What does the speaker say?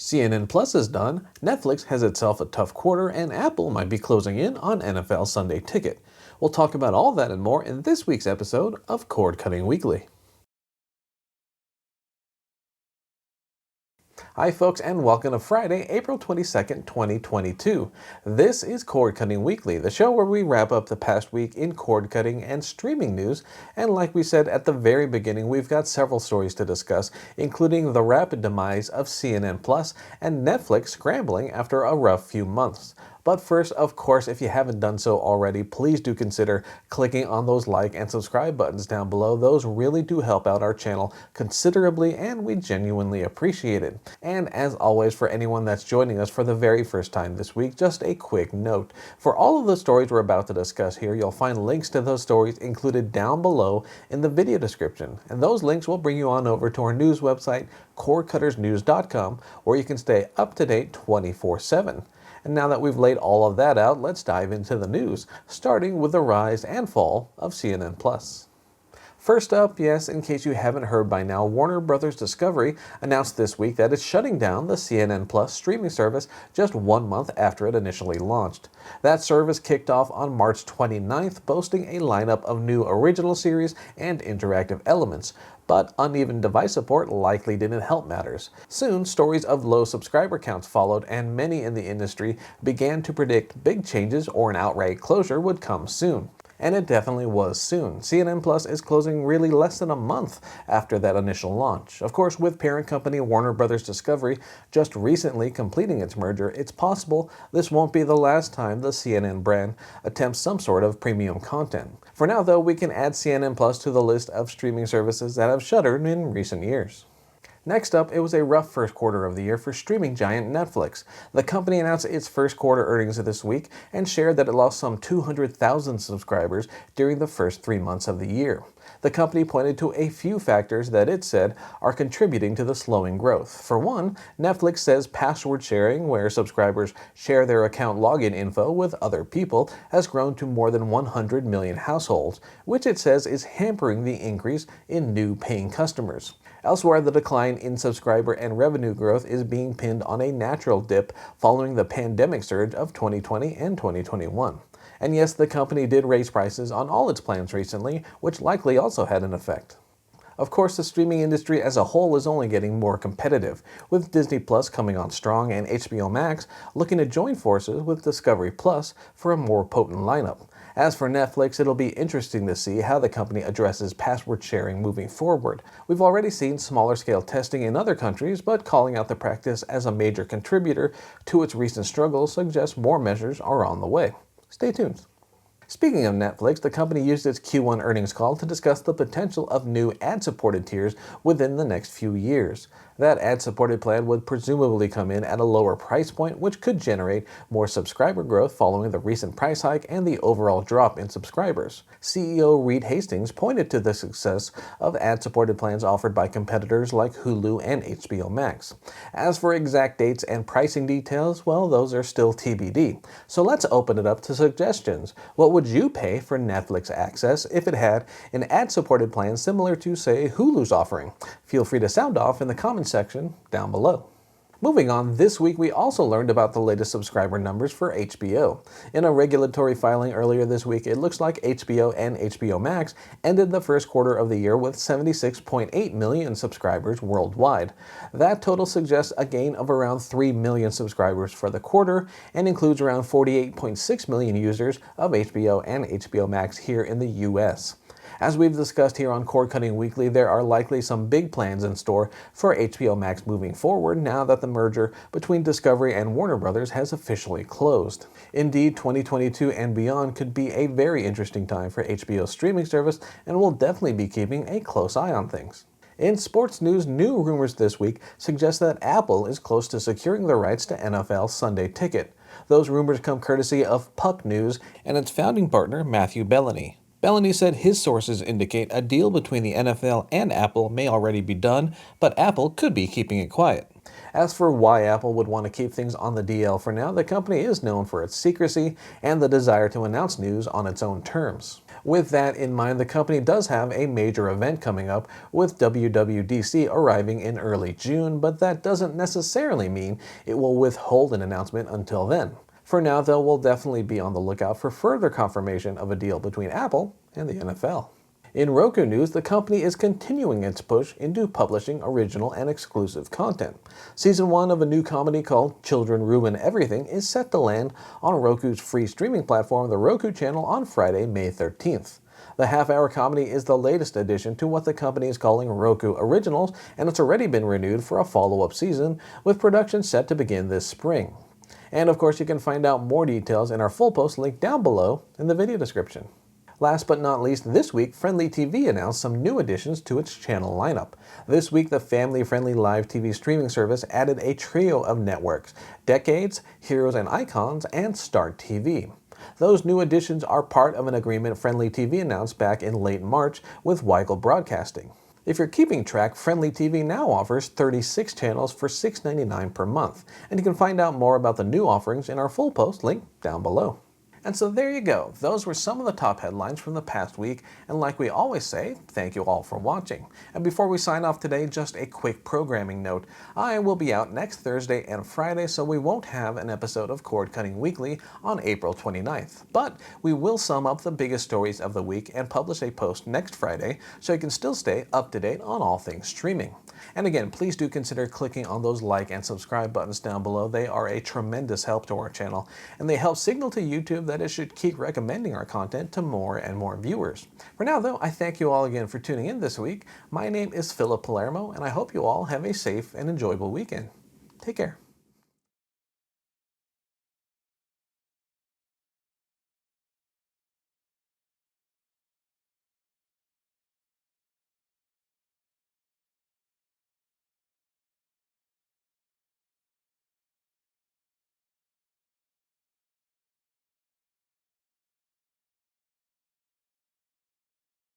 CNN Plus is done, Netflix has itself a tough quarter, and Apple might be closing in on NFL Sunday Ticket. We'll talk about all that and more in this week's episode of Cord Cutting Weekly. Hi folks, and welcome to Friday, April 22nd, 2022. This is Cord Cutting Weekly, the show where we wrap up the past week in cord cutting and streaming news. And like we said at the very beginning, we've got several stories to discuss, including the rapid demise of CNN Plus and Netflix scrambling after a rough few months. But first, of course, if you haven't done so already, please do consider clicking on those like and subscribe buttons down below. Those really do help out our channel considerably, and we genuinely appreciate it. And as always, for anyone that's joining us for the very first time this week, just a quick note. For all of the stories we're about to discuss here, you'll find links to those stories included down below in the video description. And those links will bring you on over to our news website, cordcuttersnews.com, where you can stay up to date 24/7. And now that we've laid all of that out, let's dive into the news, starting with the rise and fall of CNN Plus. First up, yes, in case you haven't heard by now, Warner Bros. Discovery announced this week that it's shutting down the CNN Plus streaming service just 1 month after it initially launched. That service kicked off on March 29th, boasting a lineup of new original series and interactive elements. But uneven device support likely didn't help matters. Soon, stories of low subscriber counts followed, and many in the industry began to predict big changes or an outright closure would come soon. And it definitely was soon. CNN Plus is closing really less than a month after that initial launch. Of course, with parent company Warner Bros. Discovery just recently completing its merger, it's possible this won't be the last time the CNN brand attempts some sort of premium content. For now, though, we can add CNN Plus to the list of streaming services that have shuttered in recent years. Next up, it was a rough first quarter of the year for streaming giant Netflix. The company announced its first quarter earnings this week and shared that it lost some 200,000 subscribers during the first 3 months of the year. The company pointed to a few factors that it said are contributing to the slowing growth. For one, Netflix says password sharing, where subscribers share their account login info with other people, has grown to more than 100 million households, which it says is hampering the increase in new paying customers. Elsewhere, the decline in subscriber and revenue growth is being pinned on a natural dip following the pandemic surge of 2020 and 2021. And yes, the company did raise prices on all its plans recently, which likely also had an effect. Of course, the streaming industry as a whole is only getting more competitive, with Disney Plus coming on strong and HBO Max looking to join forces with Discovery Plus for a more potent lineup. As for Netflix, it'll be interesting to see how the company addresses password sharing moving forward. We've already seen smaller scale testing in other countries, but calling out the practice as a major contributor to its recent struggles suggests more measures are on the way. Stay tuned. Speaking of Netflix, the company used its Q1 earnings call to discuss the potential of new ad-supported tiers within the next few years. That ad-supported plan would presumably come in at a lower price point, which could generate more subscriber growth following the recent price hike and the overall drop in subscribers. CEO Reed Hastings pointed to the success of ad-supported plans offered by competitors like Hulu and HBO Max. As for exact dates and pricing details, well, those are still TBD. So let's open it up to suggestions. What would you pay for Netflix access if it had an ad-supported plan similar to, say, Hulu's offering? Feel free to sound off in the comments section down below. Moving on, this week we also learned about the latest subscriber numbers for HBO. In a regulatory filing earlier this week, it looks like HBO and HBO Max ended the first quarter of the year with 76.8 million subscribers worldwide. That total suggests a gain of around 3 million subscribers for the quarter and includes around 48.6 million users of HBO and HBO Max here in the US. As we've discussed here on Cord Cutting Weekly, there are likely some big plans in store for HBO Max moving forward now that the merger between Discovery and Warner Bros. Has officially closed. Indeed, 2022 and beyond could be a very interesting time for HBO's streaming service, and we'll definitely be keeping a close eye on things. In sports news, new rumors this week suggest that Apple is close to securing the rights to NFL Sunday Ticket. Those rumors come courtesy of Puck News and its founding partner, Matthew Bellany. Bellany said his sources indicate a deal between the NFL and Apple may already be done, but Apple could be keeping it quiet. As for why Apple would want to keep things on the DL for now, the company is known for its secrecy and the desire to announce news on its own terms. With that in mind, the company does have a major event coming up, with WWDC arriving in early June, but that doesn't necessarily mean it will withhold an announcement until then. For now, though, we'll definitely be on the lookout for further confirmation of a deal between Apple and the NFL. In Roku news, the company is continuing its push into publishing original and exclusive content. Season 1 of a new comedy called Children Ruin Everything is set to land on Roku's free streaming platform, the Roku channel, on Friday, May 13th. The half-hour comedy is the latest addition to what the company is calling Roku Originals, and it's already been renewed for a follow-up season, with production set to begin this spring. And of course, you can find out more details in our full post linked down below in the video description. Last but not least, this week, Frndly TV announced some new additions to its channel lineup. This week, the family-friendly live TV streaming service added a trio of networks: Decades, Heroes and Icons, and Start TV. Those new additions are part of an agreement Frndly TV announced back in late March with Weigel Broadcasting. If you're keeping track, Frndly TV now offers 36 channels for $6.99 per month, and you can find out more about the new offerings in our full post linked down below. And so there you go. Those were some of the top headlines from the past week, and like we always say, thank you all for watching. And before we sign off today, just a quick programming note. I will be out next Thursday and Friday, so we won't have an episode of Cord Cutting Weekly on April 29th. But we will sum up the biggest stories of the week and publish a post next Friday, so you can still stay up to date on all things streaming. And again, please do consider clicking on those like and subscribe buttons down below. They are a tremendous help to our channel, and they help signal to YouTube that it should keep recommending our content to more and more viewers. For now, though, I thank you all again for tuning in this week. My name is Philip Palermo, and I hope you all have a safe and enjoyable weekend. Take care.